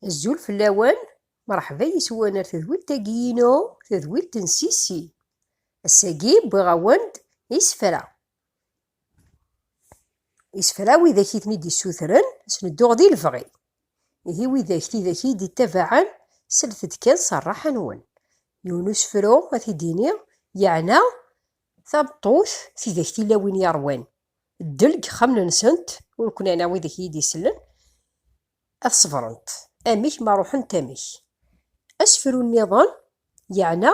الزول في اللوان. مرحبا يسوانا تذويل تاقينو تذويل تنسيسي الساقيب بغاوند يسفرا وإذا كيتني دي سوثرن سندو غدي الفغي إذي وإذا كتي ذا كي دي تبعا سلثت كان صراحة نون يونس فرو غادي ديني يعنا ثابطوث في ذا كتي لاوين يروان الدلق خمنا نسنت ونكون أنا وإذا كي دي سلن أصفرنت أميك ما روحن تاميك أسفر النظام يعنا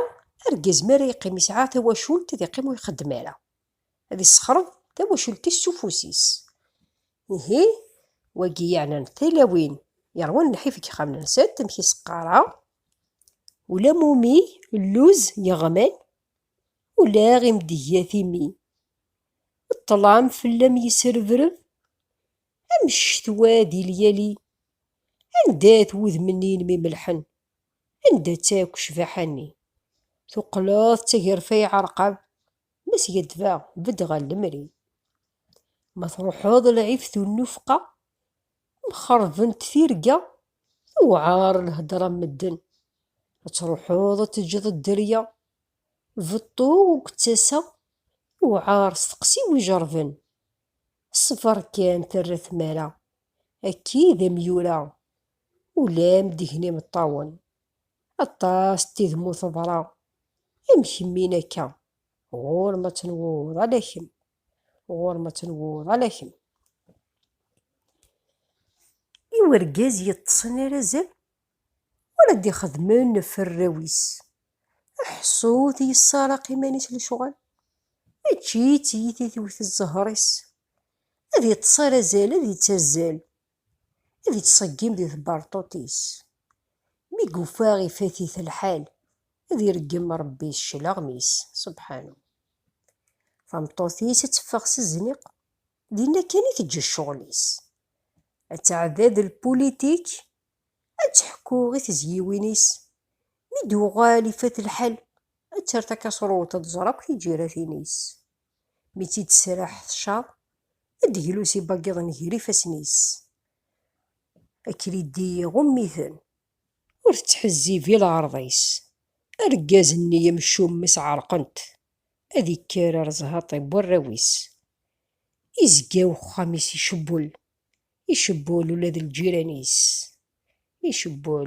أرجز مرا يقيم يسعى تواشول تذي يقيم ويخدم على هذي الصخرة تواشول تسوفوسيس إهي واقي يعنا نثلاوين يروان نحيف كي خامنا نسات تمشي سقارة ولا مومي اللوز يغمان ولا غيم دياثيمي الطلام فلام يسرفرف أمش ثوادي ليالي عندات وذ منين مي ملحن عندها تاك شفاحني ثقلاث تقرفي عرقب مس يدفع بدغا المري ما تروحوض العفث النفقة مخرفنت ثيرقة وعار الهدرة مدن تروحوض تجد الدرية فطو وكتاسة وعار سقسي وجرفن الصفر كان ترث مالا أكيد ميولا ولا مدهني مطاون الطاس تذمو ثضرا امشي مينكا غور ما تنوض على كم غور ما تنوض على كم يورقاز يتصنى رزل ولا دي خدمن في الراويس حصوث يسارق مانيش لشغل هادشي تيتي توث الزهريس هادي تصير زال هادي تزال هادي تصقيم دي ثبارطوطيس مي قفاغي فاتيث الحال هادي يرقم ربي الشلاغميس سبحانه فمطوثيس تفاغس الزنيق دينا كاني تجي الشغليس أتعداد البوليتيك أتحكو غي تزيوينيس مي دوغالي فات الحال أترتكا صروت تزرق في جيراتينيس مي تيتسراح الشار أدهلوسي باقيض نهيري فاسنيس أكريدي غميثن ور تحزي في العرضيس أرقاز النية مشومس عرقنت أذي كارر زهاطي بوراويس إزقاو خامس يشبول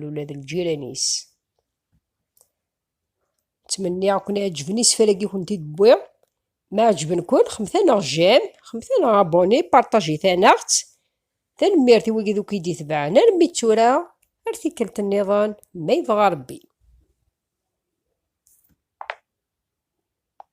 ولاد الجيرانيس نتمنى يكون عجبني سفراقي كنتي تبويض ما عجبنكم خمثانا جيم خمثانا ابوني بارطاجي ثاناغت تنميرتي وكي دوك يدي تبعنا نمي تورا ارتكلت النظام ما يبغى ربي.